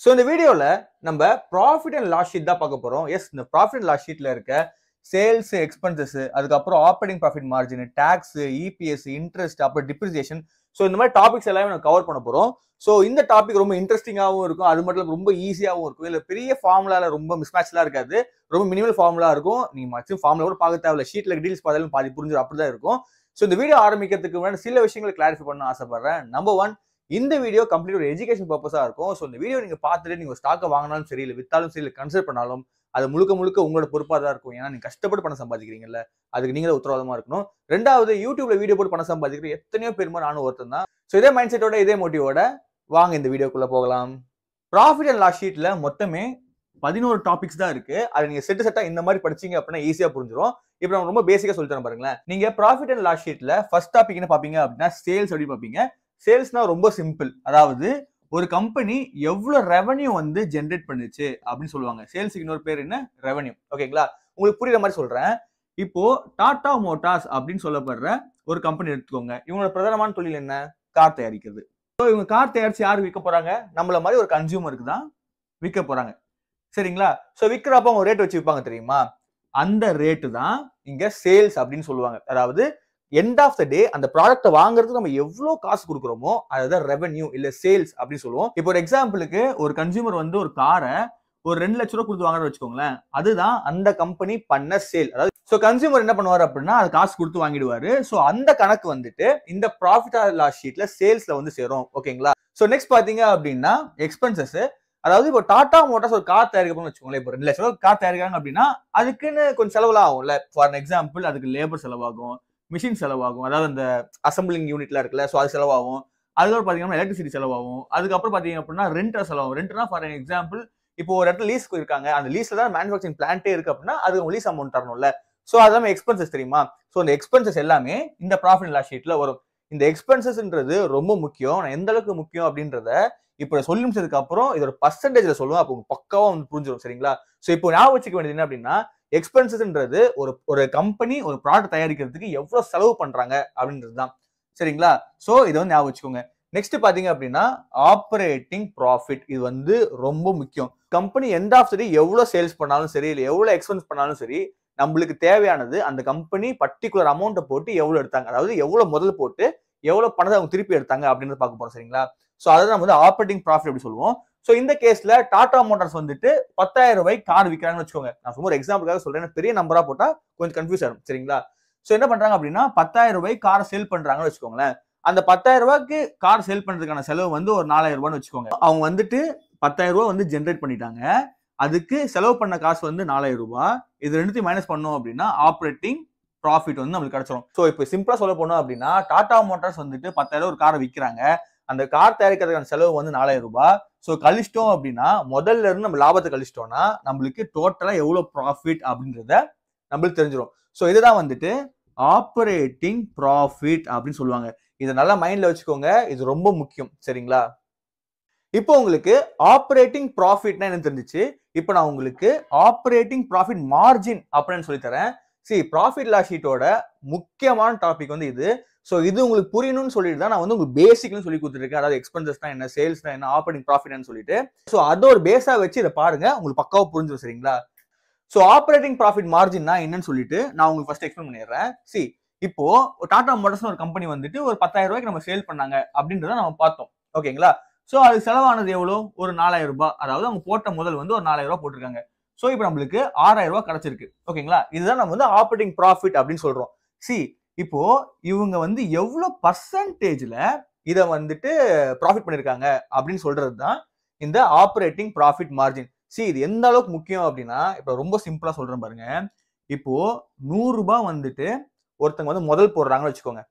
So இந்த வீடியோல நம்ம ப்ராஃபிட் அண்ட் லாஸ் ஷீட் தான் பார்க்க போறோம். எஸ், இந்த ப்ராஃபிட் அண்ட் லாஸ் ஷீட்ல இருக்க சேல்ஸ், எக்ஸ்பென்சஸ், அதுக்கப்புறம் operating profit margin, tax, EPS, interest, அப்புறம் டிப்ரிசியேஷன். ஸோ இந்த மாதிரி டாபிக்ஸ் எல்லாமே நம்ம கவர் பண்ண போறோம். ஸோ இந்த டாபிக் ரொம்ப இன்ட்ரெஸ்டிங்காகவும் இருக்கும், அது மட்டும் இல்லாமல் ரொம்ப ஈஸியாகவும் இருக்கும். இல்லை பெரிய ஃபார்முலால ரொம்ப மிஸ்மேட்ச்லாம் இருக்காது, ரொம்ப மினிமல் ஃபார்முலா இருக்கும். நீங்க மேக்ஸிமம் ஃபார்முலா கூட பார்க்க தேவையில்ல, ஷீட்ல டீல்ஸ் பார்த்தாலும் பாதி புரிஞ்சிடும், அப்படிதான் இருக்கும். ஸோ இந்த வீடியோ ஆரம்பிக்கிறதுக்கு முன்னாடி சில விஷயங்களை கிளாரிஃபை பண்ண ஆசைப்படுறேன். நம்பர் 1, இந்த வீடியோ கம்ப்ளீட் ஒரு எஜுகேஷன் பர்பஸா இருக்கும். ஸோ இந்த வீடியோ நீங்க பார்த்துட்டு நீங்க ஸ்டாக்கை வாங்கினாலும் சரி, இல்லை வித்தாலும் சரி, இல்லை கன்சிடர் பண்ணாலும் அது முழுக்க முழுக்க உங்களோட பொறுப்பா தான் இருக்கும். ஏன்னா நீங்க கஷ்டப்பட்டு பணம் சம்பாதிக்கிறீங்கல்ல, அதுக்கு நீங்களே உத்தரவாதமா இருக்கணும். ரெண்டாவது, யூடியூப்ல வீடியோ போட்டு பணம் சம்பாதிக்கிற எத்தனையோ பேர் மாதிரி நானும் ஒருத்தன் தான். ஸோ இதே மைண்ட் செட்டோட, இதே மோட்டிவோட வாங்க இந்த வீடியோக்குள்ள போகலாம். ப்ராஃபிட் அண்ட் லாஸ் ஷீட்ல மொத்தமே 11 டாபிக்ஸ் தான் இருக்கு. அதை நீங்க செட்டா இந்த மாதிரி படிச்சீங்க அப்படின்னா ஈஸியா புரிஞ்சிடும். இப்போ நம்ம ரொம்ப பேசிக்கா சொல்லித்தரேன் பாருங்களேன். நீங்க ப்ராஃபிட் அண்ட் லாஸ் ஷீட்ல ஃபர்ஸ்ட் டாபிக் என்ன பாப்பீங்க அப்படின்னா சேல்ஸ் அப்படி பாப்பீங்க. சேல்ஸ்னா ரொம்ப சிம்பிள், அதாவது ஒரு கம்பெனி எவ்வளவு ரெவன்யூ வந்து ஜென்ரேட் பண்ணுச்சு அப்படின்னு சொல்லுவாங்க. சேல்ஸுக்கு இன்னொரு பேர் என்ன? ரெவன்யூ. ஓகேங்களா? உங்களுக்கு புரியுற மாதிரி சொல்றேன். இப்போ டாடா மோட்டார்ஸ் அப்படின்னு சொல்லப்படுற ஒரு கம்பெனி எடுத்துக்கோங்க. இவங்களோட பிரதானமான தொழில் என்ன? கார் தயாரிக்கிறது. ஸோ இவங்க கார் தயாரிச்சு யாருக்கு விற்க போறாங்க? நம்மள மாதிரி ஒரு கன்சியூமருக்கு தான் விற்க போறாங்க. சரிங்களா? ஸோ விற்கிறப்ப அவங்க ரேட் வச்சு விற்பாங்க தெரியுமா? அந்த ரேட்டு தான் இங்க சேல்ஸ் அப்படின்னு சொல்லுவாங்க. அதாவது எண்ட் ஆஃப் த டே அந்த ப்ராடக்ட்டை வாங்குறதுக்கு நம்ம எவ்வளவு காசு கொடுக்குறோமோ அதுதான் ரெவன்யூ இல்ல சேல்ஸ் அப்படின்னு சொல்லுவோம். இப்போ ஒரு எக்ஸாம்பிளுக்கு ஒரு கன்சியூமர் வந்து ஒரு காரை ஒரு 2 லட்ச ரூபா கொடுத்து வாங்குறத வச்சுக்கோங்களேன். அதுதான் அந்த கம்பெனி பண்ண சேல். அதாவது ஸோ கன்சியூமர் என்ன பண்ணுவாரு அப்படின்னா அது காசு கொடுத்து வாங்கிடுவாரு. ஸோ அந்த கணக்கு வந்துட்டு இந்த ப்ராஃபிட் ஆர் லாஸ் ஷீட்ல சேல்ஸ்ல வந்து சேரும். ஓகேங்களா? ஸோ நெக்ஸ்ட் பாத்தீங்க அப்படின்னா எக்ஸ்பென்சஸ். அதாவது இப்போ டாடா மோட்டார்ஸ் ஒரு கார் தயாரிக்கணும்னு வச்சுக்கோங்களேன். இப்போ 2 லட்ச ரூபா கார் தயாரிக்கிறாங்க அப்படின்னா அதுக்குன்னு கொஞ்சம் செலவுலாம் ஆகும்ல. ஃபார் எக்ஸாம்பிள் அதுக்கு லேபர் செலவாகும், மிஷின் செலவாகும், அதாவது அந்த அசம்பிளிங் யூனிட்ல இருக்குல்ல, ஸோ அது செலவாகும். அதுக்கப்புறம் பாத்தீங்கன்னா எலக்ட்ரிசிட்டி செலவாகும். அதுக்கப்புறம் பாத்தீங்க அப்படின்னா ரெண்டர் செலவாகும். ரெண்டர்னா ஃபார் எக்ஸாம்பிள் இப்போ ஒரு இடத்துல லீஸ்க்கு இருக்காங்க, அந்த லீஸ்ல தான் மேனுஃபேக்சரிங் பிளான்ட்டே இருக்கு அப்படின்னா அது லீஸ் அமௌண்ட் தரணும்ல. ஸோ அதெல்லாம் எக்ஸ்பென்சஸ் தெரியுமா? ஸோ இந்த எக்ஸ்பென்சஸ் எல்லாமே இந்த ப்ராஃபிட் அண்ட் லாஸ் ஷீட்ல வரும். இந்த எக்ஸ்பென்சஸ்ன்றது ரொம்ப முக்கியம். நான் எந்த அளவுக்கு முக்கியம் அப்படின்றத இப்போ சொல்லி முடிச்சதுக்கு அப்புறம் இதோட பர்சன்டேஜ்ல சொல்லுவேன், அப்போ பக்காவா வந்து புரிஞ்சிடும். சரிங்களா? ஸோ இப்போ ஞாபகம் வச்சுக்க வேண்டியது என்ன அப்படின்னா எக்ஸ்பென்சஸ்ன்றது ஒரு கம்பெனி ஒரு ப்ராடக்ட் தயாரிக்கிறதுக்கு எவ்வளவு செலவு பண்றாங்க அப்படின்றது தான். சரிங்களா? ஸோ இதை வந்து ஞாபகம் வச்சுக்கோங்க. நெக்ஸ்ட் பாத்தீங்க அப்படின்னா ஆப்பரேட்டிங் ப்ராஃபிட். இது வந்து ரொம்ப முக்கியம். கம்பெனி எண்ட் ஆஃப் தி டே எவ்வளவு சேல்ஸ் பண்ணாலும் சரி, இல்லை எவ்வளவு எக்ஸ்பென்ஸ் பண்ணாலும் சரி, நம்மளுக்கு தேவையானது அந்த கம்பெனி பர்டிகுலர் அமௌண்ட்டை போட்டு எவ்வளவு எடுத்தாங்க, அதாவது எவ்வளவு முதல் போட்டு எவ்வளவு பணத்தை அவங்க திருப்பி எடுத்தாங்க அப்படின்றத பார்க்க போறோம். சரிங்களா? ஸோ அதை நம்ம வந்து ஆப்பரேட்டிங் ப்ராஃபிட் அப்படி சொல்லுவோம். ஸோ இந்த கேஸ்ல டாடா மோட்டார்ஸ் வந்துட்டு 10,000 ரூபாய்க்கு கார் விற்கிறாங்கன்னு வச்சுக்கோங்க. நான் சும்மா ஒரு எக்ஸாம்பிளுக்காக சொல்றேன், பெரிய நம்பரா போட்டா கொஞ்சம் கன்ஃபியூஸ் ஆகும். சரிங்களா? ஸோ என்ன பண்றாங்க அப்படின்னா 10,000 ரூபாய்க்கு காரை சேல் பண்றாங்கன்னு வச்சுக்கோங்களேன். அந்த 10,000 ரூபாய்க்கு கார் சேல் பண்றதுக்கான செலவு வந்து ஒரு 4,000 ரூபான்னு வச்சுக்கோங்க. அவங்க வந்துட்டு 10,000 ரூபாய் வந்து ஜென்ரேட் பண்ணிட்டாங்க. அதுக்கு செலவு பண்ண காசு வந்து 4,000 ரூபாய். இது ரெண்டுத்தையும் மைனஸ் பண்ணோம் அப்படின்னா ஆப்பரேட்டிங் ப்ராஃபிட் வந்து நம்மளுக்கு கிடைச்சிடும். ஸோ இப்போ சிம்பிளா சொல்ல போனோம் அப்படின்னா டாடா மோட்டார்ஸ் வந்துட்டு 10,000 ஒரு காரை விற்கிறாங்க. அந்த கார் தயாரிக்கிறதுக்கான செலவு வந்து 4,000 ரூபாய். ஸோ கழிச்சிட்டோம் அப்படின்னா முதல்ல இருந்து நம்ம லாபத்தை கழிச்சிட்டோம்னா நம்மளுக்கு டோட்டலா எவ்வளவு ப்ராஃபிட் அப்படின்றத நம்மளுக்கு தெரிஞ்சிடும். ஸோ இதுதான் வந்துட்டு ஆப்பரேட்டிங் ப்ராஃபிட் அப்படின்னு சொல்லுவாங்க. இதை நல்லா மைண்ட்ல வச்சுக்கோங்க, இது ரொம்ப முக்கியம். சரிங்களா? இப்போ உங்களுக்கு ஆப்பரேட்டிங் ப்ராஃபிட்னா என்ன தெரிஞ்சிச்சு. இப்போ நான் உங்களுக்கு ஆப்பரேட்டிங் ப்ராஃபிட் மார்ஜின் அப்படின்னு சொல்லி தரேன். ப்ராஃபிட் லாஸ் ஷீட்டோட முக்கியமான டாபிக் வந்து இது. ஸோ இது உங்களுக்கு புரியணும்னு சொல்லிட்டு தான் நான் வந்து உங்களுக்கு பேசிக்னு சொல்லி கொடுத்துருக்கேன். அதாவது எக்ஸ்பென்சஸ்னா என்ன, சேல்ஸ்னா என்ன, ஆப்பரேட்டிங் ப்ராஃபிட்னு சொல்லிட்டு. ஸோ அதை ஒரு பேஸா வச்சு இதை பாருங்க, உங்களுக்கு பக்காவா புரிஞ்சிடும். சரிங்களா? ஸோ ஆப்பரேட்டிங் ப்ராஃபிட் மார்ஜின்னா என்னன்னு சொல்லிட்டு நான் உங்களுக்கு ஃபர்ஸ்ட் எக்ஸ்பிளைன் பண்ணிடுறேன். இப்போ டாடா மோட்டார்ஸ் ஒரு கம்பெனி வந்துட்டு ஒரு 10,000 ரூபாய்க்கு நம்ம சேல் பண்ணாங்க அப்படின்றத நம்ம பார்த்தோம். ஓகேங்களா? ஸோ அது செலவானது எவ்வளோ? ஒரு 4,000 ரூபாய். அதாவது அவங்க போட்ட முதல் வந்து ஒரு 4,000 ரூபாய் போட்டிருக்காங்க. ஸோ இப்போ நம்மளுக்கு 6,000 ரூபாய் கிடைச்சிருக்கு. ஓகேங்களா? இதுதான் நம்ம வந்து ஆப்பரேட்டிங் ப்ராஃபிட் அப்படின்னு சொல்றோம். இப்போ இவங்க வந்து எவ்வளவு பர்சன்டேஜ்ல இதை வந்துட்டு ப்ராஃபிட் பண்ணிருக்காங்க அப்படின்னு சொல்றது தான் இந்த ஆப்பரேட்டிங் ப்ராஃபிட் மார்ஜின். இது எந்த அளவுக்கு முக்கியம் அப்படின்னா இப்போ ரொம்ப சிம்பிளா சொல்றேன் பாருங்க. இப்போ 100 ரூபாய் வந்துட்டு ஒருத்தங்க வந்து முதல் போடுறாங்கன்னு வச்சுக்கோங்க.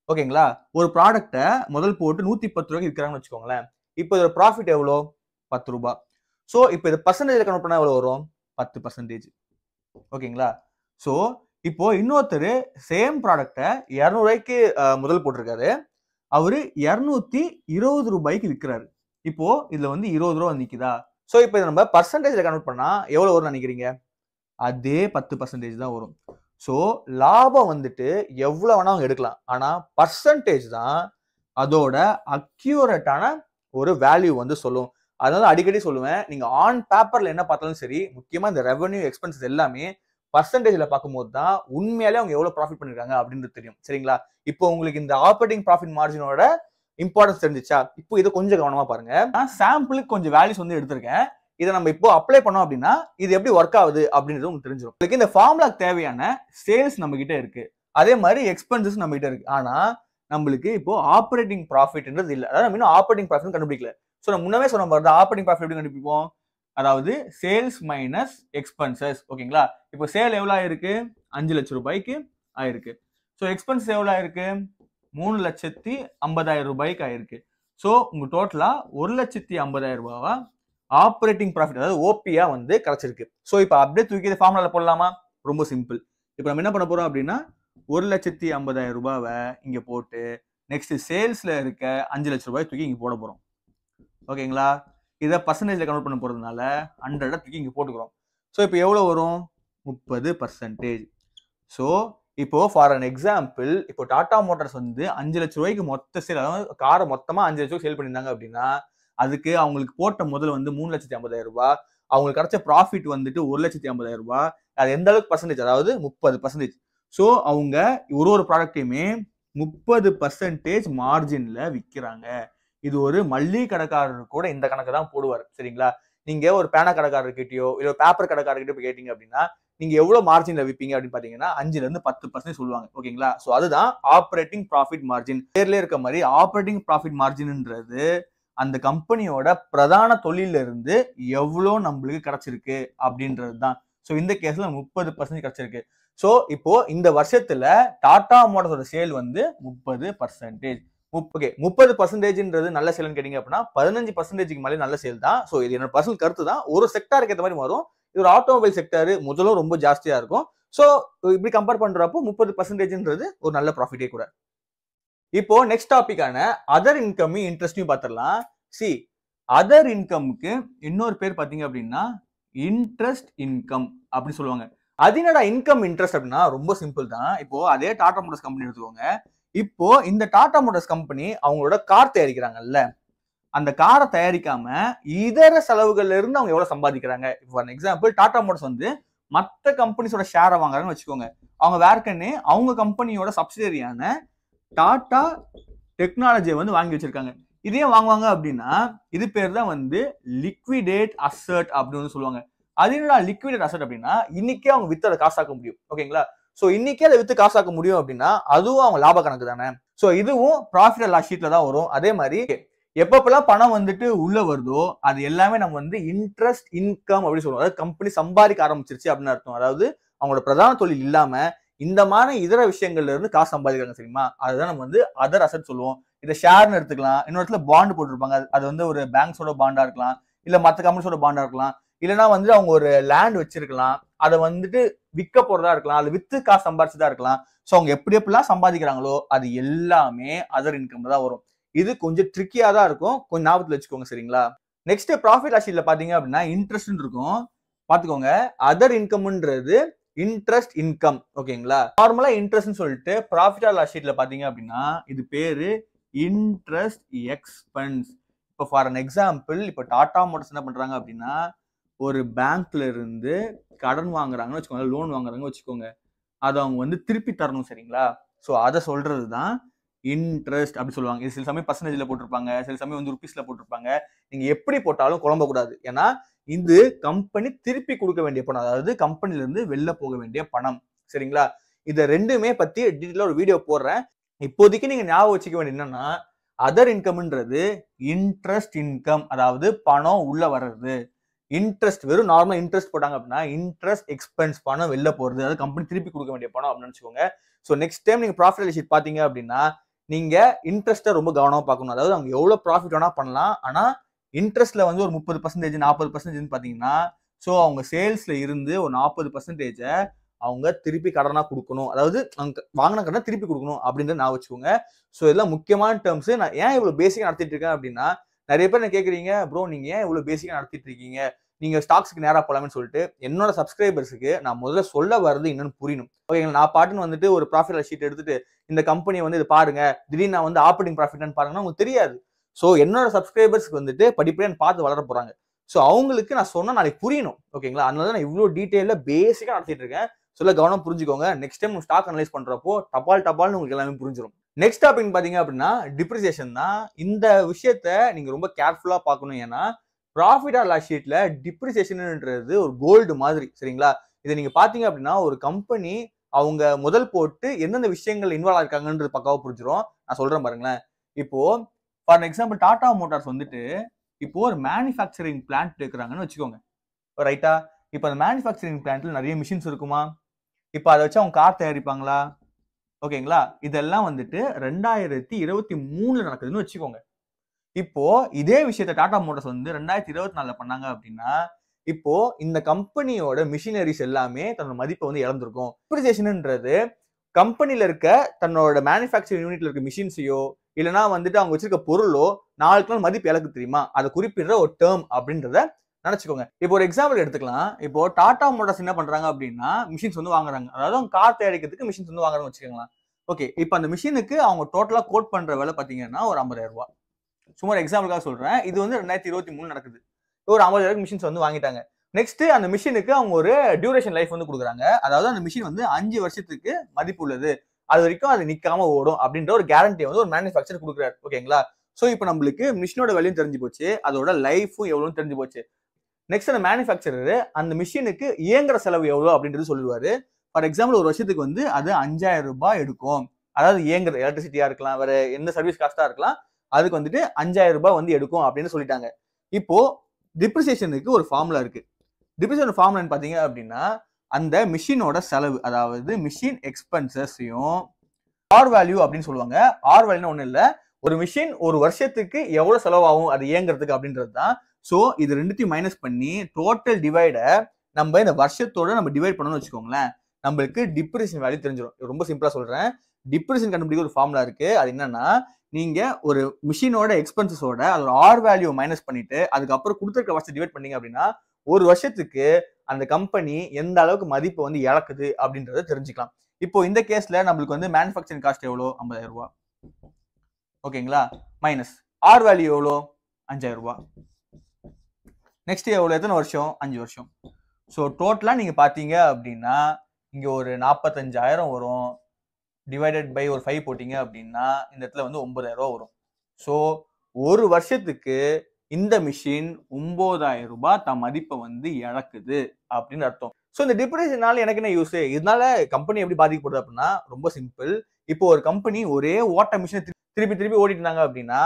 ஓகேங்களா? ஒரு ப்ராடக்ட்டை முதல் போட்டு 110 ரூபாய்க்கு விற்கிறாங்கன்னு வச்சுக்கோங்களேன். இப்போ இதோட ப்ராஃபிட் எவ்வளோ? 10 ரூபாய். ஸோ இப்போ இது பர்சன்டேஜ் கணக்கு பண்ணா எவ்வளவு வரும்? 10%. ஓகேங்களா? ஸோ இப்போ இன்னொருத்தர் சேம் ப்ராடக்ட்டை 200 ரூபாய்க்கு முதல் போட்டிருக்காரு. அவரு 220 ரூபாய்க்கு விற்கிறாரு. இப்போ இதுல வந்து 20 ரூபாய் நிக்குதா? ஸோ இப்போ இதை நம்ம பர்சன்டேஜ்ல கன்வெர்ட் பண்ணா எவ்வளவு வரும்னு நினைக்கிறீங்க? அதே 10% தான் வரும். ஸோ லாபம் வந்துட்டு எவ்வளவு வேணா அவங்க எடுக்கலாம். ஆனா பர்சன்டேஜ் தான் அதோட அக்யூரேட்டான ஒரு வேல்யூ வந்து சொல்லும். அதனால அடிக்கடி சொல்லுவேன், நீங்க ஆன் பேப்பர்ல என்ன பார்த்தாலும் சரி, முக்கியமா இந்த ரெவென்யூ எக்ஸ்பென்சஸ் எல்லாமே பர்சன்டேஜ்ல பார்க்கும்போது தான் உண்மையாலே அவங்க எவ்வளவு ப்ராஃபிட் பண்ணிருக்காங்க அப்படின்றது தெரியும். சரிங்களா? இப்போ உங்களுக்கு இந்த ஆப்பரேட்டிங் ப்ராஃபிட் மார்ஜினோட இம்பார்ட்டன்ஸ் தெரிஞ்சிச்சா? இப்போ இதை கொஞ்சம் கவனமா பாருங்க. நான் சாம்பிளுக்கு கொஞ்சம் வேல்யூஸ் வந்து எடுத்திருக்கேன். இதை நம்ம இப்போ அப்ளை பண்ணோம் அப்படின்னா இது எப்படி ஒர்க் ஆகுது அப்படின்றது உங்களுக்கு தெரிஞ்சிடும். உங்களுக்கு இந்த ஃபார்முலாக்கு தேவையான சேல்ஸ் நம்ம கிட்ட இருக்கு, அதே மாதிரி எக்ஸ்பென்சஸ் நம்ம கிட்ட இருக்கு. ஆனா நம்மளுக்கு இப்போ ஆப்பரேட்டிங் ப்ராஃபிட்ன்றது இல்ல. அதாவது நம்ம இன்னும் ஆப்பரேட்டிங் ப்ராஃபிட் கண்டுபிடிக்கல. சோ நம்ம முன்னவே சொன்ன மாதிரி ஆப்பரேட்டிங் ப்ராஃபிட் எப்படி கண்டுபிடிப்போம்? அதாவது சேல்ஸ் மைனஸ் எக்ஸ்பென்சஸ். ஓகேங்களா? இப்போ சேல் எவ்வளவு ஆயிருக்கு? 5 லட்சம் ரூபாய்க்கு ஆயிருக்கு. சோ எக்ஸ்பென்சஸ் எவ்வளவு ஆயிருக்கு? 3,50,000 ரூபாய்க்கு ஆயிருக்கு. சோ உங்க டோட்டலா 1,50,000 ரூபாவா ஆப்பரேட்டிங் ப்ராஃபிட் அதாவது ஓபியா வந்து கிடைச்சிருக்கு. சோ இப்போ அப்படியே தூக்கி இந்த ஃபார்முலால போடலாமா? ரொம்ப சிம்பிள். இப்போ நம்ம என்ன பண்ண போறோம் அப்படின்னா 1,50,000 ரூபாவை இங்க போட்டு நெக்ஸ்ட் சேல்ஸ்ல இருக்க 5 லட்சம் ரூபாய் தூக்கி இங்க போட போறோம். ஓகேங்களா? இதை பர்சன்டேஜ்ல கன்வெர்ட் பண்ண போறதுனால 100 தூக்கி இங்க போட்டுக்கிறோம். சோ இப்போ எவ்வளவு வரும்? 30%. சோ இப்போ ஃபார் அன் எக்ஸாம்பிள், இப்போ டாடா மோட்டார்ஸ் வந்து 5 லட்சம் ரூபாய்க்கு மொத்த சேல், அதாவது காரை மொத்தமா 5 லட்சம் சேல் பண்ணியிருந்தாங்க அப்படின்னா அதுக்கு அவங்களுக்கு போட்ட முதல் வந்து 3,50,000 ரூபாய், அவங்களுக்கு கிடைச்ச ப்ராஃபிட் வந்துட்டு 1,50,000 ரூபாய். அது எந்த அளவுக்கு பர்சன்டேஜ்? அதாவது 30%. சோ அவங்க ஒரு ப்ராடக்டையுமே 30% மார்ஜின்ல விற்கிறாங்க. இது ஒரு மல்லிகை கடைக்காரர் கூட இந்த கணக்கு தான் போடுவார். சரிங்களா? நீங்க ஒரு பேனா கடைக்காரர்கிட்டயோ இல்ல பேப்பர் கடைக்காரர்கிட்ட போய் கேட்டீங்க அப்படின்னா நீங்க எவ்வளவு மார்ஜின்ல விப்பீங்க அப்படின்னு பாத்தீங்கன்னா 5ல இருந்து 10% சொல்லுவாங்க. ஓகேங்களா? சோ அதுதான் ஆப்பரேட்டிங் ப்ராஃபிட் மார்ஜின். பேர்ல இருக்க மாதிரி ஆப்பரேட்டிங் ப்ராஃபிட் மார்ஜின்ன்றது அந்த கம்பெனியோட பிரதான தொழில இருந்து எவ்வளவு நம்மளுக்கு கிடைச்சிருக்கு அப்படின்றது தான். சோ இந்த கேஸ்ல 30% கிடைச்சிருக்கு. சோ இப்போ இந்த வருஷத்துல டாடா மோட்டார்ஸோட சேல் வந்து 30%. ஓகே, 30%ன்றது நல்ல சேல்னு கேட்டீங்க அப்படின்னா 15%க்கு மேலே நல்ல சேல் தான். சோ இது என்னோட பர்சனல் கருத்து தான். ஒரு செக்டாருக்கு ஏற்ற மாதிரி வரும். இது ஒரு ஆட்டோமொபைல் செக்டார், முதலும் ரொம்ப ஜாஸ்தியா இருக்கும். சோ இப்படி கம்பேர் பண்றப்போ 30%ன்றது ஒரு நல்ல ப்ராஃபிட்டே கூட. இப்போ நெக்ஸ்ட் டாபிக்கான அதர் இன்கம் இன்ட்ரெஸ்டையும் பார்த்துடலாம். சி அதர் இன்கம்க்கு இன்னொரு பேர் பாத்தீங்க அப்படின்னா இன்ட்ரெஸ்ட் இன்கம் அப்படின்னு சொல்லுவாங்க. அது என்னடா இன்கம் இன்ட்ரெஸ்ட் அப்படின்னா ரொம்ப சிம்பிள் தான். இப்போ அதே டாடா மோட்டார்ஸ் கம்பெனி எடுத்துக்கோங்க. இப்போ இந்த டாடா மோட்டார்ஸ் கம்பெனி அவங்களோட கார் தயாரிக்கிறாங்கல்ல, அந்த காரை தயாரிக்காம இதர செலவுகள்ல இருந்து அவங்க எவ்வளவு சம்பாதிக்கிறாங்க. ஃபார் எக்ஸாம்பிள் டாடா மோட்டார்ஸ் வந்து மற்ற கம்பெனிஸோட ஷேரை வாங்குறாங்கன்னு வச்சுக்கோங்க. அவங்க வேர்க்கன்னு அவங்க கம்பெனியோட சப்சிடரியான டாடா டெக்னாலஜியை வந்து வாங்கி வச்சிருக்காங்க. இதே வாங்குவாங்க அப்படின்னா இது பேர் தான் வந்து லிக்விடேட் அசட் அப்படின்னு சொல்லுவாங்க. அது என்னடா லிக்விடேட் அசட் அப்படின்னா இன்னைக்கே அவங்க வித்து அதை காசாக்க முடியும். ஓகேங்களா? சோ இன்னைக்கே அதை வித்து காசாக்க முடியும் அப்படின்னா அதுவும் அவங்க லாப கணக்கு தானே. சோ இதுவும் ப்ராஃபிட் அண்ட் லாஸ் ஷீட்ல தான் வரும். அதே மாதிரி எப்பப்பெல்லாம் பணம் வந்துட்டு உள்ள வருதோ அது எல்லாமே நம்ம வந்து இன்ட்ரெஸ்ட் இன்கம் அப்படின்னு சொல்லுவோம். அதாவது கம்பெனி சம்பாதிக்க ஆரம்பிச்சிருச்சு அப்படின்னு அர்த்தம். அதாவது அவங்களோட பிரதான தொழில் இல்லாம இந்த மாதிரி இதர விஷயங்கள்ல இருந்து காசு சம்பாதிக்கிறாங்க. சரிங்களா? அதுதான் நம்ம வந்து அதர் அசட் சொல்லுவோம். இதை ஷேர்னு எடுத்துக்கலாம். இன்னொரு இடத்துல பாண்ட் போட்டிருப்பாங்க. அது வந்து ஒரு பேங்க்ஸோட பாண்டா இருக்கலாம், இல்ல மற்ற கம்பெனிஸோட பாண்டா இருக்கலாம், இல்லைன்னா வந்து அவங்க ஒரு லேண்ட் வச்சிருக்கலாம், அதை வந்துட்டு விற்க போறதா இருக்கலாம், அது வித்து காசு சம்பாதிச்சதா இருக்கலாம். சோ அவங்க எப்படி எப்படிலாம் சம்பாதிக்கிறாங்களோ அது எல்லாமே அதர் இன்கம் தான் வரும். இது கொஞ்சம் ட்ரிக்கியா தான் இருக்கும். கொஞ்சம் ஞாபகத்துல வச்சுக்கோங்க. சரிங்களா? நெக்ஸ்ட் ப்ராஃபிட் அண்ட் லாஸ் பாத்தீங்க அப்படின்னா இன்ட்ரெஸ்ட் இருக்கும். பாத்துக்கோங்க, அதர் இன்கம்ன்றது இன்ட்ரெஸ்ட் இன்கம். ஓகேங்களா? நார்மலா இன்ட்ரெஸ்ட் சொல்லிட்டு ப்ராஃபிட் அண்ட் லாஸ் ஷீட்ல பாத்தீங்க அப்படின்னா இது பேரு இன்ட்ரெஸ்ட் எக்ஸ்பென்ஸ். இப்போ ஃபார் அன் எக்ஸாம்பிள், இப்போ டாடா மோட்டார்ஸ் என்ன பண்றாங்க அப்படின்னா ஒரு பேங்க்ல இருந்து கடன் வாங்குறாங்கன்னு வச்சுக்கோங்க, லோன் வாங்குறாங்கன்னு வச்சுக்கோங்க, அதை அவங்க வந்து திருப்பி தரணும். சரிங்களா? சோ அதை சொல்றது தான் இன்ட்ரெஸ்ட் அப்படி சொல்லுவாங்க. இது சில சமயம் பர்சன்டேஜ்ல போட்டிருப்பாங்க, சில சமயம் வந்து ருபீஸ்ல போட்டிருப்பாங்க. நீங்க எப்படி போட்டாலும் குழம்ப கூடாது. ஏன்னா இது கம்பெனி திருப்பி கொடுக்க வேண்டிய பணம், அதாவது கம்பெனில இருந்து வெளில போக வேண்டிய பணம். சரிங்களா? இதை ரெண்டுமே பத்தி டீட்டெயிலா ஒரு வீடியோ போடுறேன். இப்போதைக்கு நீங்க ஞாபகம் வச்சுக்க வேண்டிய என்னன்னா அதர் இன்கம்ன்றது இன்ட்ரெஸ்ட் இன்கம், அதாவது பணம் உள்ள வர்றது. இன்ட்ரெஸ்ட் வெறும் நார்மல் இன்ட்ரெஸ்ட் போட்டாங்க அப்படின்னா இன்ட்ரெஸ்ட் எக்ஸ்பென்ஸ், பணம் வெளில போறது, அதாவது கம்பெனி திருப்பி கொடுக்க வேண்டிய பணம் அப்படின்னு நினைச்சுக்கோங்க. ஸோ நெக்ஸ்ட் டைம் நீங்க ப்ராஃபிட் அண்ட் லாஸ் ஷீட் பாத்தீங்க அப்படின்னா நீங்க இன்ட்ரெஸ்ட்டை ரொம்ப கவனமா பார்க்கணும். அதாவது அவங்க எவ்வளவு ப்ராஃபிட் வேணா பண்ணலாம், ஆனா இன்ட்ரெஸ்ட்ல வந்து ஒரு 30%, 40% பாத்தீங்கன்னா சோ அவங்க சேல்ஸ்ல இருந்து ஒரு 40% அவங்க திருப்பி கடனா கொடுக்கணும். அதாவது அவங்க வாங்கின கடனை திருப்பி கொடுக்கணும் அப்படின்றத நான் வச்சுக்கோங்க. சோ இதெல்லாம் முக்கியமான டேர்ம்ஸ். நான் ஏன் இவ்வளவு பேசிக்கா நடத்திட்டு இருக்கேன் அப்படின்னா நிறைய பேர் என்ன கேக்குறீங்க, ப்ரோ நீங்க ஏன் இவ்வளவு பேசிக்கா நடத்திட்டு இருக்கீங்க, நீங்க ஸ்டாக்ஸ்க்கு நேரா போலாம்னு சொல்லிட்டு என்னோட சப்ஸ்கிரைபர்ஸுக்கு நான் முதல்ல சொல்ல வர்றது என்னன்னு புரியணும். ஓகேங்களா? நான் பாட்டுன்னு வந்துட்டு ஒரு ப்ராஃபிட் ஷீட் எடுத்துட்டு இந்த கம்பெனி வந்து இது பாருங்க, திடீர்னு நான் வந்து ஆப்பரேட்டிங் ப்ராஃபிட்னு பாருங்கன்னா உங்களுக்கு தெரியாது. ஸோ என்னோட சப்ஸ்கிரைபர்ஸ்க்கு வந்துட்டு படிப்படியாக பார்த்து வளர போறாங்க. ஸோ அவங்களுக்கு நான் சொன்னா நாளைக்கு புரியணும். ஓகேங்களா? அதனால நான் இவ்வளோ டீட்டெயில பேசிக்கா நடத்திட்டு இருக்கேன். சொல்ல கவனம் புரிஞ்சுக்கோங்க. நெக்ஸ்ட் டைம் ஸ்டாக் அனலைஸ் பண்றப்போ டபால்னு உங்களுக்கு எல்லாமே புரிஞ்சிடும். நெக்ஸ்ட் டாபிக் பாத்தீங்க அப்படின்னா டிப்ரிசியேஷன் தான். இந்த விஷயத்த நீங்க ரொம்ப கேர்ஃபுல்லா பார்க்கணும். ஏன்னா ப்ராஃபிட் ஆர் லாஸ் ஷீட்ல டிப்ரிசியேஷன்ன்றது ஒரு கோல்டு மாதிரி. சரிங்களா? இதை நீங்க பாத்தீங்க அப்படின்னா ஒரு கம்பெனி அவங்க முதல் போட்டு எந்தெந்த விஷயங்கள் இன்வால்வ் ஆயிருக்காங்கன்றது பக்காவா புரிஞ்சிடும். நான் சொல்றேன் பாருங்களேன். இப்போ ஃபார் எக்ஸாம்பிள் டாடா மோட்டார்ஸ் வந்துட்டு இப்போ ஒரு மேனுஃபேக்சரிங் பிளான்ட் இருக்கிறாங்கன்னு வச்சுக்கோங்க. ரைட்டா? இப்போ அந்த மேனுஃபேக்சரிங் பிளான்ட்ல நிறைய மிஷின்ஸ் இருக்குமா? இப்போ அதை வச்சு அவங்க கார் தயாரிப்பாங்களா? ஓகேங்களா? இதெல்லாம் வந்துட்டு 2023 நடக்குதுன்னு வச்சுக்கோங்க. இப்போ இதே விஷயத்த டாடா மோட்டார்ஸ் வந்து 2024 பண்ணாங்க அப்படின்னா இப்போ இந்த கம்பெனியோட மிஷினரிஸ் எல்லாமே தன்னோட மதிப்பை வந்து இழந்திருக்கும். டிப்ரிசியேஷன்ன்றது கம்பெனில இருக்க தன்னோட மேனுஃபேக்சரிங் யூனிட்ல இருக்க மிஷின்ஸையோ இல்லைன்னா வந்துட்டு அவங்க வச்சிருக்க பொருளோ நாளுக்கு நாள் மதிப்பு இழக்கு தெரியுமா? அதை குறிப்பிடுற ஒரு டேர்ம் அப்படின்றத நினைச்சுக்கோங்க. இப்போ ஒரு எக்ஸாம்பிள் எடுத்துக்கலாம். இப்போ டாடா மோட்டார்ஸ் என்ன பண்றாங்க அப்படின்னா மிஷின்ஸ் வந்து வாங்குறாங்க. அதாவது அவங்க கார் தயாரிக்கிறதுக்கு மிஷின்ஸ் வந்து வாங்குறாங்கன்னு வச்சுக்கோங்களேன். ஓகே, இப்போ அந்த மிஷினுக்கு அவங்க டோட்டலா கோட் பண்ற விலை பாத்தீங்கன்னா ஒரு 50,000 ரூபாய். சும்மா ஒரு எக்ஸாம்பிளுக்காக சொல்றேன். இது வந்து 2023 நடக்குது. ஒரு 50,000 மிஷின்ஸ் வந்து வாங்கிட்டாங்க. நெக்ஸ்ட் அந்த மிஷினுக்கு அவங்க ஒரு டியூரேஷன் லைஃப் வந்து கொடுக்குறாங்க. அதாவது அந்த மிஷின் வந்து 5 வருஷத்துக்கு மதிப்பு உள்ளது. அது வரைக்கும் அது நிக்காம ஓடும் அப்படின்ற ஒரு கேரண்டி வந்து ஒரு மேனுஃபேக்சர் கொடுக்குறாரு. ஓகேங்களா? சோ இப்போ நம்மளுக்கு மிஷினோட வேல்யூ தெரிஞ்சு போச்சு. அதோட லைஃபும் எவ்வளவுன்னு தெரிஞ்சு போச்சு. நெக்ஸ்ட் அந்த மேனுஃபேக்சரர் அந்த மிஷினுக்கு இயங்குற செலவு எவ்வளவு அப்படின்றது சொல்லுவாரு. ஃபார் எக்ஸாம்பிள் ஒரு வருஷத்துக்கு வந்து அது 5,000 ரூபாய் எடுக்கும். அதாவது இயங்குறது எலக்ட்ரிசிட்டியா இருக்கலாம், வேற எந்த சர்வீஸ் காஸ்டா இருக்கலாம், அதுக்கு வந்துட்டு 5,000 ரூபாய் வந்து எடுக்கும் அப்படின்னு சொல்லிட்டாங்க. இப்போ டிப்ரிசியேஷனுக்கு ஒரு ஃபார்முலா இருக்கு. டிப்ரிசியேஷன் ஃபார்முலா பாத்தீங்க அப்படின்னா அந்த மிஷினோட செலவு, அதாவது மிஷின் எக்ஸ்பென்சஸையும் ஆர் வேல்யூ அப்படின்னு சொல்லுவாங்க. ஆர் வேல்யூன்னு ஒண்ணு இல்ல, ஒரு மிஷின் ஒரு வருஷத்துக்கு எவ்வளவு செலவாகும் அது இயங்குறதுக்கு அப்படின்றது தான். சோ இது ரெண்டுத்தையும் மைனஸ் பண்ணி டோட்டல் டிவைட நம்ம இந்த வருஷத்தோட நம்ம டிவைட் பண்ணணும்னு வச்சுக்கோங்களேன். நம்மளுக்கு டிப்ரிசியேஷன் வேல்யூ தெரிஞ்சிடும். ரொம்ப சிம்பிளா சொல்றேன். டிப்ரிசியேஷன் கண்டுபிடிக்க ஒரு ஃபார்முலா இருக்கு. அது என்னன்னா நீங்க ஒரு மிஷினோட எக்ஸ்பென்சஸோட அதோட ஆர் வேல்யூ மைனஸ் பண்ணிட்டு அதுக்கப்புறம் கொடுத்துருக்க வருஷம் டிவைட் பண்ணீங்க அப்படின்னா ஒரு வருஷத்துக்கு அந்த கம்பெனி எந்த அளவுக்கு மதிப்பு வந்து இழக்குது அப்படின்றத தெரிஞ்சுக்கலாம். இப்போ இந்த கேஸ்ல நம்மளுக்கு வந்து மேனுஃபேக்சரிங் காஸ்ட் எவ்வளோ? 50,000 ரூபாய். ஓகேங்களா? மைனஸ் ஆர் வேல்யூ எவ்வளோ? 5,000 ரூபாய். நெக்ஸ்ட் எவ்வளோ? எத்தனை வருஷம்? 5 வருஷம். ஸோ டோட்டலா நீங்க பாத்தீங்க அப்படின்னா இங்க ஒரு 45,000 வரும். டிவைடட் பை ஒரு 5 போட்டீங்க அப்படின்னா இந்த இடத்துல வந்து 9,000 ரூபாய் வரும். ஸோ ஒரு வருஷத்துக்கு இந்த மிஷின் 9,000 ரூபாய் தன் மதிப்பை வந்து இழக்குது அப்படின்னு அர்த்தம். ஸோ இந்த டிப்ரிசியேஷனால எனக்கு என்ன யூஸ்? இதனால கம்பெனி எப்படி பாதிக்கப்படுது அப்படின்னா ரொம்ப சிம்பிள். இப்போ ஒரு கம்பெனி ஒரே ஓட்ட மிஷினை திருப்பி ஓடிட்டு இருந்தாங்க அப்படின்னா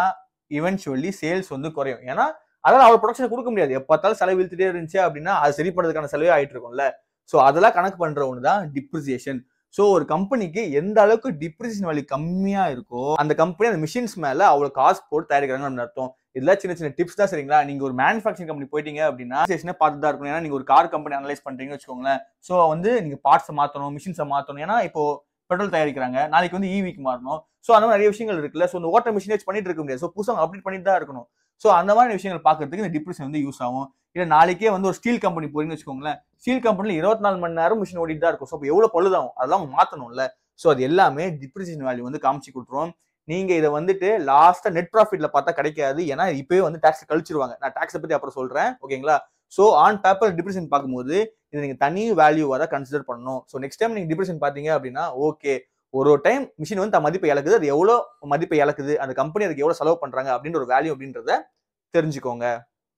இவென்ச்சுவலி சேல்ஸ் வந்து குறையும். ஏன்னா அதெல்லாம் அவர் ப்ரொடக்ஷன் கொடுக்க முடியாது. எப்ப பார்த்தாலும் செலவு இழுத்துட்டே இருந்துச்சு அப்படின்னா அது சரி பண்றதுக்கான செலவே ஆயிட்டு இருக்கும்ல. ஸோ அதெல்லாம் கணக்கு பண்ற ஒன்று தான் டிப்ரிசியேஷன். ஸோ ஒரு கம்பெனிக்கு எந்த அளவுக்கு டிப்ரிசியேஷன் வேல்யூ கம்மியா இருக்கோ அந்த கம்பெனி அந்த மிஷின்ஸ் மேல அவ்வளவு காசு போட்டு தயாரிக்கிறாங்கன்னு அர்த்தம். இதெல்லாம் சின்ன டிப்ஸ் தான். சரிங்களா? நீங்க ஒரு மேனுஃபேக்சரிங் கம்பெனி போயிட்டீங்க அப்படின்னா பார்த்து தான் இருக்கணும். ஏன்னா நீங்க ஒரு கார் கம்பெனி அனலைஸ் பண்றீங்கன்னு வச்சுக்கோங்களேன். ஸோ வந்து நீங்க பார்ட்ஸை மாத்தணும், மிஷின்ஸை மாத்தணும். ஏன்னா இப்போ பெட்ரோல் தயாரிக்கிறாங்க, நாளைக்கு வந்து ஈவிக்கு மாறணும். ஸோ அந்த மாதிரி நிறைய விஷயங்கள் இருக்குல்ல. ஸோ இந்த ஓட்ட மிஷின் வச்சு பண்ணிட்டு இருக்க முடியாது. ஸோ புதுசாக அப்டேட் பண்ணிட்டு தான் இருக்கணும். ஸோ அந்த மாதிரி விஷயங்கள் பார்க்கறதுக்கு இந்த டிப்ரிசியேஷன் வந்து யூஸ் ஆகும். இல்ல நாளைக்கே வந்து ஒரு ஸ்டீல் கம்பெனி போறீங்கன்னு வச்சுக்கோங்களேன். ஸ்டீல் கம்பெனில 24 மணி நேரம் மிஷின் ஓடிட்டு தான் இருக்கும். ஸோ எவ்வளவு பழுதாகும் அதெல்லாம் மாத்தணும்ல. ஸோ அது எல்லாமே டிப்ரிசியேஷன் வேல்யூ வந்து காமிச்சு கொடுத்துரும். நீங்க இதை வந்துட்டு லாஸ்டா நெட் ப்ராஃபிட்ல பார்த்தா கிடைக்காது. ஏன்னா இப்பவே வந்து டாக்ஸ் கழிச்சிருவாங்க. நான் டாக்ஸை பத்தி அப்புறம் சொல்றேன். ஓகேங்களா? ஸோ ஆன் பேப்பர் டிப்ரிசியேஷன் பார்க்கும்போது இது நீங்க தனி வேல்யூவா தான் கன்சிடர் பண்ணணும். ஸோ நெக்ஸ்ட் டைம் நீங்க டிப்ரிசியேஷன் பாத்தீங்க அப்படின்னா ஓகே ஒரு டைம் மிஷின் வந்து தன் மதிப்பை இழக்குது, அது எவ்வளவு மதிப்பை இழக்குது, அந்த கம்பெனி அதுக்கு எவ்வளவு செலவு பண்றாங்க அப்படின்ற ஒரு வேல்யூ அப்படின்றத தெரிஞ்சுக்கோங்க.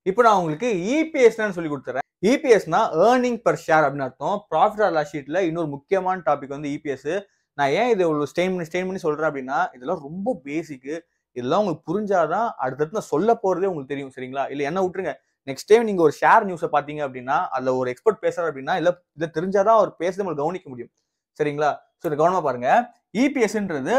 இப்போ நான் உங்களுக்கு இபிஎஸ் சொல்லி கொடுத்துறேன். இபிஎஸ்னா ஏர்னிங் பர் ஷேர் அப்படின்னு அர்த்தம். ப்ராஃபிட் ஆர் லாஸ் ஷீட்ல இன்னொரு முக்கியமான டாபிக் வந்து இபிஎஸ். நான் ஏன் இது ஒரு ஸ்டெயின் பண்ணி சொல்றேன் அப்படின்னா இதெல்லாம் ரொம்ப பேசிக். இதெல்லாம் உங்களுக்கு புரிஞ்சாதான் அடுத்தடுத்து நான் சொல்ல போறதே உங்களுக்கு தெரியும். சரிங்களா? இல்ல என்ன விட்டுருங்க. நெக்ஸ்ட் டைம் நீங்க ஒரு ஷேர் நியூஸை பாத்தீங்க அப்படின்னா அதுல ஒரு எக்ஸ்பர்ட் பேசுறாரு அப்படின்னா இல்ல இதை தெரிஞ்சாதான் அவர் பேசுறது உங்களுக்கு கவனிக்க முடியும். சரிங்களா? ஸோ இதை கவனமா பாருங்க. இபிஎஸ்ன்றது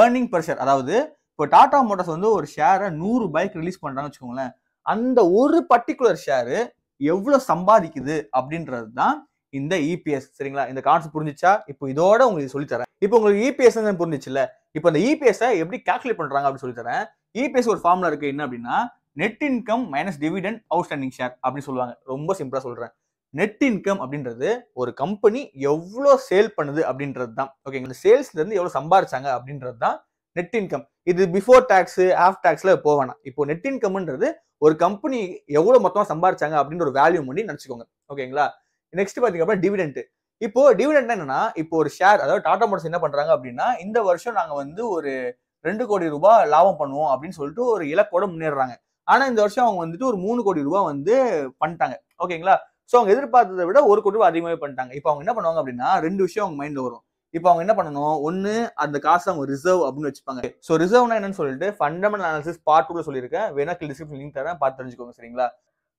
ஏர்னிங் பர் ஷேர். அதாவது இப்போ டாடா மோட்டார்ஸ் வந்து ஒரு ஷேரை 100 ரூபாய்க்கு ரிலீஸ் பண்றாங்கன்னு வச்சுக்கோங்களேன். அந்த ஒரு பர்டிகுலர் ஷேரு எவ்வளவு சம்பாதிக்குது அப்படின்றது தான் இந்த இபிஎஸ். சரிங்களா? இந்த கான்செப்ட் புரிஞ்சிச்சா? இப்போ இதோட உங்களுக்கு சொல்லி தரேன். இப்போ உங்களுக்கு இபிஎஸ் புரிஞ்சிச்சுல்ல. இப்போ இந்த இபிஎஸ் எப்படி கால்குலேட் பண்றாங்க அப்படின்னு சொல்லி தரேன். இபிஎஸ் ஒரு ஃபார்முலா இருக்கு. என்ன அப்படின்னா net income minus dividend outstanding share அப்படின்னு சொல்லுவாங்க. ரொம்ப சிம்பிளா சொல்றேன். நெட் இன்கம் அப்படின்றது ஒரு கம்பெனி எவ்வளவு சேல் பண்ணுது அப்படின்றது தான். ஓகே, இந்த சேல்ஸ்ல இருந்து எவ்வளவு சம்பாரிச்சாங்க அப்படின்றது தான் நெட் இன்கம். இது பிஃபோர் டாக்ஸ் ஆஃப்டர் டாக்ஸ்ல போவேனா. இப்போ நெட் இன்கம்ன்றது ஒரு கம்பெனி எவ்வளவு மொத்தமா சம்பாரிச்சாங்க அப்படின்ற ஒரு வேல்யூ பண்ணி நினைச்சுக்கோங்க. ஓகேங்களா? நெக்ஸ்ட் பாத்தீங்க அப்படின்னா டிவிடெண்ட். இப்போ டிவிடெண்ட் என்னன்னா, இப்போ ஒரு ஷேர், அதாவது டாடா மோட்டார்ஸ் என்ன பண்றாங்க அப்படின்னா, இந்த வருஷம் நாங்க வந்து ஒரு 2 கோடி ரூபாய் லாபம் பண்ணுவோம் அப்படின்னு சொல்லிட்டு ஒரு இலக்கோட முன்னேறாங்க. ஆனா இந்த வருஷம் அவங்க வந்துட்டு ஒரு 3 கோடி ரூபாய் வந்து பண்ணிட்டாங்க. ஓகேங்களா? சோ அவங்க எதிர்பார்த்ததை விட 1 கோடி ரூபாய் அதிகமாவே பண்ணிட்டாங்க. இப்போ அவங்க என்ன பண்ணுவாங்க அப்படின்னா, 2 விஷயம் அவங்க மைண்ட்ல வரும். இப்போ அவங்க என்ன பண்ணணும், ஒன்னு அந்த காசு அவங்க ரிசர்வ் அப்படின்னு வச்சுப்பாங்க. சோ ரிசர்வ்னா என்னன்னு சொல்லிட்டு ஃபண்டமெண்டல் அனாலிசிஸ் பார்ட் 2ல சொல்லியிருக்கேன். வேணா டிஸ்கிரிப்ஷன் லிங்க் தரேன், பார்த்து தெரிஞ்சுக்கோங்க. சரிங்களா?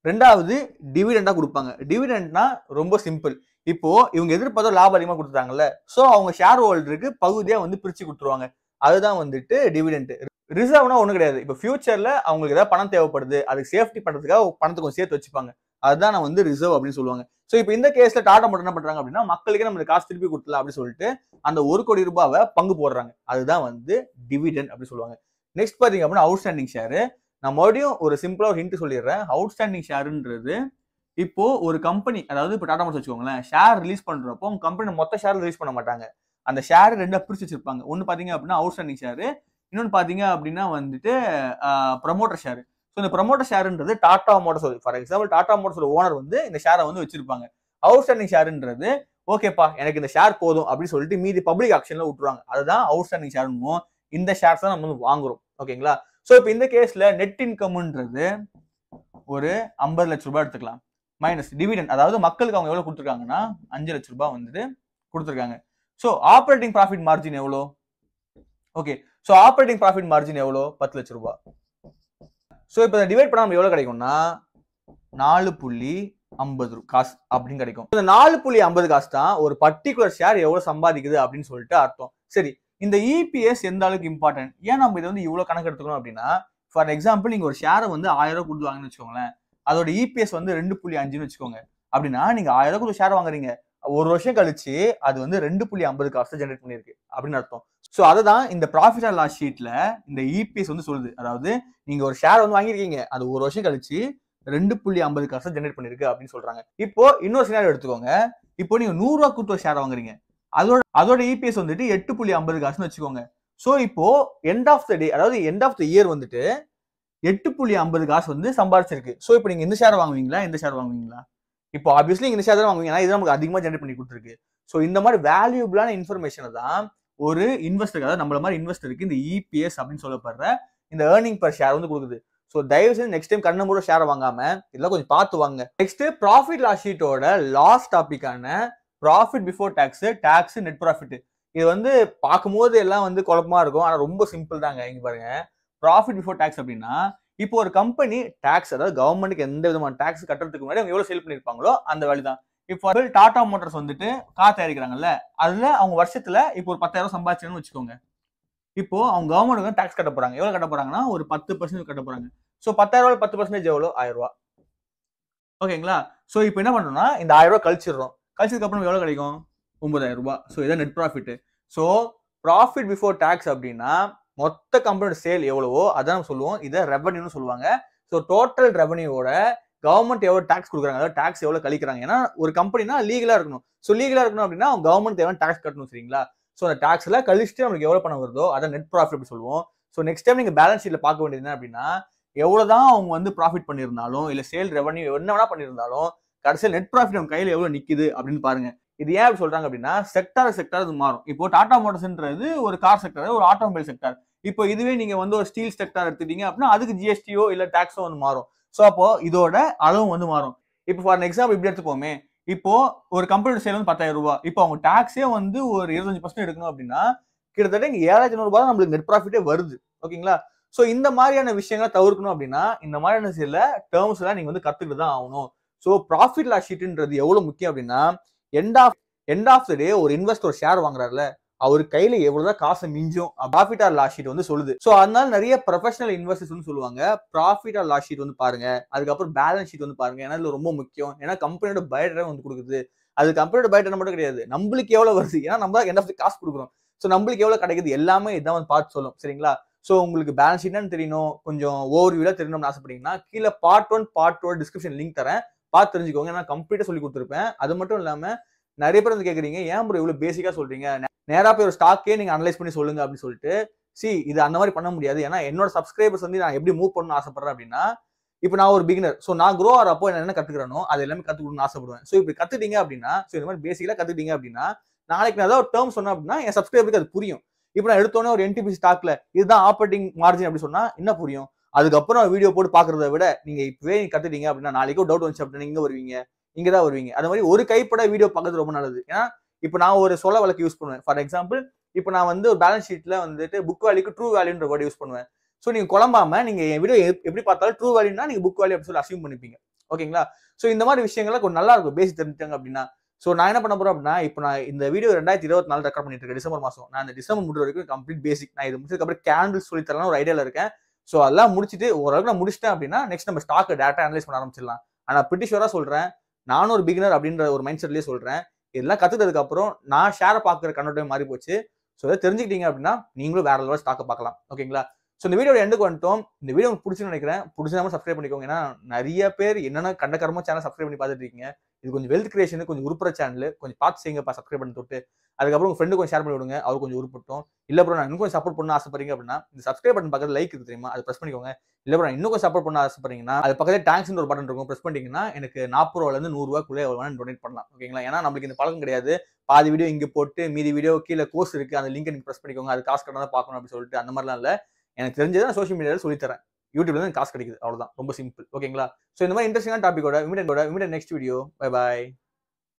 ரெண்டாவது டிவிடெண்டா கொடுப்பாங்க. டிவிடெண்ட்னா ரொம்ப சிம்பிள். இப்போ இவங்க எதிர்பார்த்த லாபம் அதிகமா கொடுத்தாங்கல்ல, சோ அவங்க ஷேர் ஹோல்டருக்கு பகுதியா வந்து பிரிச்சு கொடுத்துருவாங்க. அதுதான் வந்துட்டு டிவிடெண்ட். ரிசர்வ்னா ஒண்ணு கிடையாது. இப்போ ஃபியூச்சர்ல அவங்களுக்கு ஏதாவது பணம் தேவைப்படுது, அதுக்கு சேஃப்டி பண்றதுக்காக பணத்தை கொஞ்சம் சேர்த்து வச்சுப்பாங்க. அதுதான் நான் வந்து ரிசர்வ் அப்படின்னு சொல்லுவாங்க. சோ இப்போ இந்த கேஸ்ல டாடா மோட்டார் என்ன பண்றாங்க அப்படின்னா, மக்களுக்கே நம்ம இந்த காசு திருப்பி கொடுத்தலாம் அப்படின்னு சொல்லிட்டு அந்த 1 கோடி ரூபாவை பங்கு போடுறாங்க. அதுதான் வந்து டிவிடெண்ட் அப்படின்னு சொல்லுவாங்க. நெக்ஸ்ட் பாத்தீங்க அப்படின்னா அவுட்ஸ்டாண்டிங் ஷேர். நான் மறுபடியும் ஒரு சிம்பிளா ஒரு ஹிண்ட் சொல்லிடுறேன். அவுட்ஸ்டாண்டிங் ஷேர்ன்றது இப்போ ஒரு கம்பெனி, அதாவது இப்போ டாடா மோட்டார்ஸ் வச்சுக்கோங்களேன், ஷேர் ரிலீஸ் பண்றப்போ உங்க கம்பெனி மொத்த ஷேர் ரிலீஸ் பண்ண மாட்டாங்க. அந்த ஷேர் ரெண்டா பிரிச்சு வச்சிருப்பாங்க. ஒன்னு பாத்தீங்க அப்படின்னா அவுட்ஸ்டாண்டிங் ஷேர், இன்னொன்னு பாத்தீங்க அப்படின்னா வந்துட்டு ப்ரமோட்டர் ஷேர். ஸோ இந்த ப்ரமோட்டர் ஷேர்ன்றது டாடா மோட்டார்ஸ், ஃபார் எக்ஸாம்பிள் டாடா மோட்டார்ஸோட ஓனர் வந்து இந்த ஷேரை வந்து வச்சிருப்பாங்க. அவுட்ஸ்டாண்டிங் ஷேர்ன்றது ஓகேப்பா எனக்கு இந்த ஷேர் போதும் அப்படின்னு சொல்லிட்டு மீதி பப்ளிக் ஆக்ஷன்ல விட்டுருவாங்க. அதுதான் அவுட்ஸ்டாண்டிங் ஷேர்னும். இந்த ஷேர்ஸ் தான் நம்ம வந்து வாங்குறோம். ஓகேங்களா? சோ இப்போ இந்த கேஸ்ல நெட் இன்கம்ன்றது ஒரு 50 லட்சம் ரூபாய் எடுத்துக்கலாம். மைனஸ் டிவிடெண்ட், அதாவது மக்களுக்கு அவங்க எவ்வளவு கொடுத்துருக்காங்கன்னா 5 லட்சம் ரூபாய் வந்துட்டு கொடுத்துருக்காங்க. சோ ஆப்பரேட்டிங் ப்ராஃபிட் மார்ஜின் எவ்வளோ? Okay, so operating profit margin எவ்வளோ? 10 லட்சம் ரூபாய். சோ இப்போ டிவைட் பண்ணா எவ்வளவு கிடைக்கும்னா 4.50 காசு அப்படின்னு கிடைக்கும். இந்த 4.50 காசு தான் ஒரு பர்டிகுலர் ஷேர் எவ்வளவு சம்பாதிக்குது அப்படின்னு சொல்லிட்டு அர்த்தம். சரி, இந்த இபிஎஸ் எந்த அளவுக்கு இம்பார்ட்டன்ட், ஏன் நம்ம இதை வந்து இவ்வளவு கணக்கு எடுத்துக்கணும் அப்படின்னா, ஃபார் எக்ஸாம்பிள் நீங்க ஒரு ஷேரை வந்து 1000 ரூபாய் கொடுத்து வாங்கன்னு வச்சுக்கோங்களேன், அதோட இபிஎஸ் வந்து 2.5ன்னு வச்சுக்கோங்க. அப்படின்னா நீங்க 1000 ரூபாய் ஷேர் வாங்குறீங்க, ஒரு வருஷம் கழிச்சு அது வந்து 2.50 காசு ஜெனரேட் பண்ணிருக்கு அப்படின்னு அர்த்தம். சோ அதுதான் இந்த ப்ராஃபிட் அண்ட் லாஸ் ஷீட்ல இந்த இபிஎஸ் வந்து சொல்லுது. அதாவது நீங்க ஒரு ஷேர் வந்து வாங்கிருக்கீங்க, அது ஒரு வருஷம் கழிச்சு 2.50 காசு ஜெனரேட் பண்ணிருக்கு அப்படின்னு சொல்றாங்க. இப்போ இன்னொரு சினாரியோ எடுத்துக்கோங்க. இப்போ நீங்க 100 ரூபாய் கொடுத்து ஒரு ஷேர் வாங்குறீங்க, அதோட இபிஎஸ் வந்துட்டு 8.50 காசுன்னு வச்சுக்கோங்க. சோ இப்போ எண்ட் ஆஃப் த டே, அதாவது எண்ட் ஆஃப் த இயர் வந்துட்டு 8.50 காசு வந்து சம்பாதிச்சிருக்கு. சோ இப்போ நீங்க இந்த ஷேர் வாங்குவீங்களா, இந்த ஷேர் வாங்குவீங்களா? இப்போ ஆப்வியஸ்லி இந்த ஷேர் தான் வாங்குவீங்க, ஏன்னா இது நமக்கு அதிகமா ஜெனரேட் பண்ணி கொடுத்துருக்கு. சோ இந்த மாதிரி வேல்யூபிளான இன்ஃபர்மேஷனை தான் ஒரு இன்வெஸ்டர், அதாவது நம்மள மாதிரி இன்வெஸ்டருக்கு இந்த இபிஎஸ் அப்படின்னு சொல்லப்படுற இந்த ஏர்னிங் பர் ஷேர் வந்து கொடுக்குது. சோ தயவு செஞ்சு நெக்ஸ்ட் டைம் கண்ண மூட ஷேர் வாங்காம இதெல்லாம் கொஞ்சம் பார்த்து வாங்க. நெக்ஸ்ட் ப்ராஃபிட் லாஸ் ஷீட்டோட லாஸ்ட் டாபிக்கான profit before tax, tax, net profit. இது வந்து பார்க்கும்போது எல்லாம் வந்து குழப்பமா இருக்கும், ஆனா ரொம்ப சிம்பிள் தாங்க. இங்க பாருங்க, ப்ராஃபிட் பிஃபோர் டாக்ஸ் அப்படின்னா இப்போ ஒரு கம்பெனி டாக்ஸ், அதாவது கவர்மெண்ட்டுக்கு எந்த விதமான டாக்ஸ் கட்டுறதுக்கு முன்னாடி அவங்க எவ்வளவு சேல் பண்ணிருப்பாங்களோ அந்த வேல்யூ தான். இப்போ டாடா மோட்டார்ஸ் வந்துட்டு கார் தயாரிக்கிறாங்கல்ல, அதுல அவங்க வருஷத்துல இப்போ ஒரு 10,000 சம்பாதிச்சேன்னு வச்சுக்கோங்க. இப்போ அவங்க கவர்மெண்ட் டாக்ஸ் கட்ட போறாங்க. எவ்வளவு கட்ட போறாங்கன்னா ஒரு 10% கட்ட போறாங்க. சோ 10,000 10% எவ்வளவு? 1000 ரூபாய். ஓகேங்களா? சோ இப்போ என்ன பண்றோம்னா இந்த 1000 ரூபாய் கழிச்சிடுறோம். கழிச்சதுக்கு அப்புறம் எவ்வளவு கிடைக்கும்? 9,000 ரூபாய். சோ இதான் net profit. So profit before tax அப்படின்னா மொத்த கம்பெனியோட சேல் எவ்வளவோ அதான் நம்ம சொல்லுவோம். இதை ரெவன்யூன்னு சொல்லுவாங்க. சோ டோட்டல் ரெவன்யூவோட கவர்மெண்ட் எவ்வளவு டாக்ஸ் கொடுக்குறாங்க, அதாவது டாக்ஸ் எவ்வளவு கழிக்கிறாங்க. ஏன்னா ஒரு கம்பெனினா லீகலா இருக்கணும். சோ லீகலா இருக்கணும் அப்படின்னா அவங்க கவர்மெண்ட் தேவையான டாக்ஸ் கட்டணும். சரிங்களா? சோ அந்த டாக்ஸ் எல்லாம் கழிச்சுட்டு நமக்கு எவ்வளவு பணம் வருதோ அதான் நெட் ப்ராஃபிட் அப்படி சொல்லுவோம். சோ நெக்ஸ்ட் டைம் நீங்க பேலன்ஸ் ஷீட்ல பார்க்க வேண்டியது என்ன அப்படின்னா, எவ்வளவுதான் அவங்க வந்து ப்ராஃபிட் பண்ணியிருந்தாலும் இல்ல சேல் ரெவன்யூ என்ன வேணா பண்ணியிருந்தாலும் கடைசியில் நெட் ப்ராஃபிட் நம்ம கையில எவ்வளவு நிக்குது அப்படின்னு பாருங்க. இது ஏன் அப்படி சொல்றாங்க அப்படின்னா, செக்டார் இது மாறும். இப்போ டாடா மோட்டார்ஸ்ன்றது ஒரு கார் செக்டார், ஒரு ஆட்டோமொபைல் செக்டார். இப்போ இதுவே நீங்க வந்து ஒரு ஸ்டீல் செக்டார் எடுத்துட்டீங்க அப்படின்னா அதுக்கு ஜிஎஸ்டியோ இல்ல டாக்ஸோ வந்து மாறும். சோ அப்போ இதோட அளவு வந்து மாறும். இப்போ ஃபார் எக்ஸாம்பிள் இப்படி எடுத்துப்போமே, இப்போ ஒரு கம்பெனியோட சேல் வந்து 10,000 ரூபாய், இப்போ அவங்க டாக்ஸே வந்து ஒரு 25% எடுக்கணும் அப்படின்னா கிட்டத்தட்ட இங்க 7,500 ரூபாய் தான் நம்மளுக்கு நெட் ப்ராஃபிட்டே வருது. ஓகேங்களா? சோ இந்த மாதிரியான விஷயங்களை தவிர்க்கணும் அப்படின்னா இந்த மாதிரியான சில டேர்ம்ஸ் எல்லாம் நீங்க வந்து கத்துக்கிட்டு தான் ஆகணும். சோ ப்ராஃபிட் லாஸ் ஷீட்ன்றது எவ்வளவு முக்கியம் அப்படின்னா, எண்ட் ஆஃப் த டே ஒரு இன்வெஸ்டர் ஷேர் வாங்குறாருல, அவர் கையில எவ்வளவுதான் காசு மிஞ்சும் ப்ராஃபிட் ஆர் லாஸ் ஷீட் வந்து சொல்லுது. சோ அதனால நிறைய ப்ரொஃபஷனல் இன்வெஸ்டர்ஸ் வந்து சொல்லுவாங்க ப்ராஃபிட் ஆர் லாஸ் ஷீட் வந்து பாருங்க, அதுக்கப்புறம் பேலன்ஸ் ஷீட் வந்து பாருங்க. ஏன்னா இதுல ரொம்ப முக்கியம். ஏன்னா கம்பெனியோட பைடரை வந்து கொடுக்குது. அது கம்பெனியோட பைடர் மட்டும் கிடையாது, நம்மளுக்கு எவ்வளவு வருது, ஏன்னா நம்ம எண்ட் ஆஃப் த காசு கொடுக்குறோம். சோ நம்மளுக்கு எவ்வளவு கிடைக்குது எல்லாமே இதான் வந்து பார்த்து சொல்லும். சரிங்களா? சோ உங்களுக்கு பேலன்ஸ் ஷீட்னு தெரியணும், கொஞ்சம் ஓவர்வியூல தெரியணும்னு ஆசைப்பட்டீங்கன்னா கீழே பார்ட் 1 பார்ட் 2 டிஸ்கிரிப்ஷன் லிங்க் தரேன், பார்த்து தெரிஞ்சுக்கோங்க. நான் கம்ப்ளீட்டா சொல்லி கொடுத்துருப்பேன். அது மட்டும் இல்லாம நிறைய பேர் வந்து கேக்குறீங்க, ஏன் ப்ரோ இவ்வளவு பேசிக்கா சொல்றீங்க, நேரா போய் ஒரு ஸ்டாக்கே நீங்க அனலைஸ் பண்ணி சொல்லுங்க அப்படின்னு சொல்லிட்டு. இது அந்த மாதிரி பண்ண முடியாது. ஏன்னா என்னோட சப்ஸ்கிரைபர்ஸ் வந்து நான் எப்படி மூவ் பண்ணணும்னு ஆசைப்படுறேன் அப்படின்னா, இப்போ நான் ஒரு பிகினர். ஸோ நான் க்ரோ ஆகிறப்போ என்ன கத்துக்கிறேனோ அது எல்லாமே கத்துக்கணும்னு ஆசைப்படுவேன். ஸோ இப்படி கத்துட்டீங்க அப்படின்னா, ஸோ இந்த மாதிரி பேசிக்கலா கத்துக்கிட்டீங்க அப்படின்னா, நாளைக்கு நான் ஏதாவது ஒரு டேர்ம் சொன்னேன் அப்படின்னா என் சப்ஸ்கிரைபருக்கு அது புரியும். இப்போ நான் எடுத்தோன்னே ஒரு NTPC ஸ்டாக்ல இதுதான் ஆப்பரேட்டிங் மார்ஜின் அப்படி சொன்னா என்ன புரியும்? அதுக்கப்புறம் வீடியோ போட்டு பாக்குறத விட நீங்க இப்பவே கத்துட்டீங்க அப்படின்னா நாளைக்கு டவுட் வந்துச்சு அப்படின்னா இங்க வருவீங்க, இங்க தான் வருவீங்க. அது மாதிரி ஒரு கைப்பட வீடியோ பார்க்கறது ரொம்ப நல்லது. ஏன்னா இப்போ நான் ஒரு சொல்ல வழக்கு யூஸ் பண்ணுவேன். ஃபார் எக்ஸாம்பிள் இப்போ நான் வந்து ஒரு பேலன்ஸ் ஷீட்ல வந்துட்டு புக் வேல்யூக்கு ட்ரூ வேல்யூன்ற வேர்ட் யூஸ் பண்ணுவேன். ஸோ நீங்க குழம்பாம நீங்க என் வீடியோ எப்படி பார்த்தாலும் ட்ரூ வேல்யூனா நீங்க புக் வேல்யூ அப்படின்னு சொல்லி அசியூம் பண்ணிப்பீங்க. ஓகேங்களா? ஸோ இந்த மாதிரி விஷயங்கள்லாம் கொஞ்சம் நல்லா இருக்கும் பேசிக் தெரிஞ்சுட்டாங்க அப்படின்னா. ஸோ நான் என்ன பண்ண போறேன் அப்படின்னா, இப்போ நான் இந்த வீடியோ 2024 ரெக்கார்ட் பண்ணிட்டு இருக்கேன் டிசம்பர் மாசம். நான் இந்த டிசம்பர் முடிற வரைக்கும் கம்ப்ளீட் பேசிக். நான் இது முடிச்சதுக்கு அப்புறம் கேண்டில் சொல்லி தரலாம் ஒரு ஐடியால இருக்கேன். ஸோ அதெல்லாம் முடிச்சுட்டு ஓரளவுக்கு நான் முடிச்சிட்டேன் அப்படின்னா நெக்ஸ்ட் நம்ம ஸ்டாக் டேட்டா அனலைஸ் பண்ண ஆரம்பிச்சிடலாம். ஆனா பிரிட்டி ஷூரா சொல்றேன், நானும் ஒரு பிகினர் அப்படின்ற ஒரு மைண்ட் செட்லயே சொல்றேன். இதெல்லாம் கத்துக்கிட்டதுக்கு அப்புறம் நான் ஷேரை பார்க்குற கண்ணோட்டமே மாறி போச்சு. ஸோ இதை தெரிஞ்சுக்கிட்டீங்க அப்படின்னா நீங்களும் வேற லெவல் ஸ்டாக்கை பார்க்கலாம். ஓகேங்களா? ஸோ இந்த வீடியோட எண்டுக்கு வந்துட்டோம். இந்த வீடியோ உங்களுக்கு பிடிச்சுன்னு நினைக்கிறேன். பிடிச்சாம சப்ஸ்கிரைப் பண்ணிக்கோங்க. ஏன்னா நிறைய பேர் என்னென்ன கண்டகரமா சேனல் சப்ஸ்கிரைப் பண்ணி பார்த்துட்டு இருக்கீங்க. இது கொஞ்சம் வெல்த் கிரியேஷன், கொஞ்சம் உருப்புற சேனல். கொஞ்சம் பார்த்து செய்யுங்கப்பா சப்ஸ்கிரைப் பண்ணி தொட்டு. அதுக்கப்புறம் உங்க ஃப்ரெண்டு கொஞ்சம் ஷேர் பண்ணி விடுங்க. அவர் கொஞ்சம் உருப்பட்டும். இல்ல ப்ரோ நான் இன்னும் கொஞ்சம் சப்போர்ட் பண்ண ஆசைப்படுறீங்க அப்படின்னா இந்த சப்ஸ்கிரைப் பட்டன் பக்கத்துல லைக் இருக்கு தெரியுமா? அதை பிரஸ் பண்ணிக்கோங்க. இல்ல ப்ரோ நான் இன்னும் கொஞ்சம் சப்போர்ட் பண்ண ஆசைப்படுறீங்கன்னா அது பக்கத்துல தேங்க்ஸ்னு ஒரு பட்டன் இருக்கும். பிரஸ் பண்ணிட்டீங்கன்னா எனக்கு ₹40 இருந்து ₹100 எவ்வளவு வேணா டொனேட் பண்ணலாம். ஓகேங்களா? ஏன்னா நம்மளுக்கு இந்த பழக்கம் கிடையாது. பாதி வீடியோ இங்க போட்டு மீதி வீடியோ கீழே கோர்ஸ் இருக்கு. அந்த லிங்க் நீங்க பிரஸ் பண்ணிக்கோங்க. அது காசு கட்டணம் தான் பார்க்கணும் அப்படின்னு சொல்லிட்டு அந்த மாதிரிலாம் இல்ல. எனக்கு தெரிஞ்சதை நான் சோஷியல் மீடியாவில் சொல்லி தரேன். யூடியூப்ல இருந்து காசு கிடைக்குது. அவ்வளவுதான். ரொம்ப சிம்பிள். ஓகேங்களா? ஸோ இந்த மாதிரி இன்ட்ரெஸ்டிங்கான டாபிக்கோட நெக்ஸ்ட் வீடியோ. Bye bye.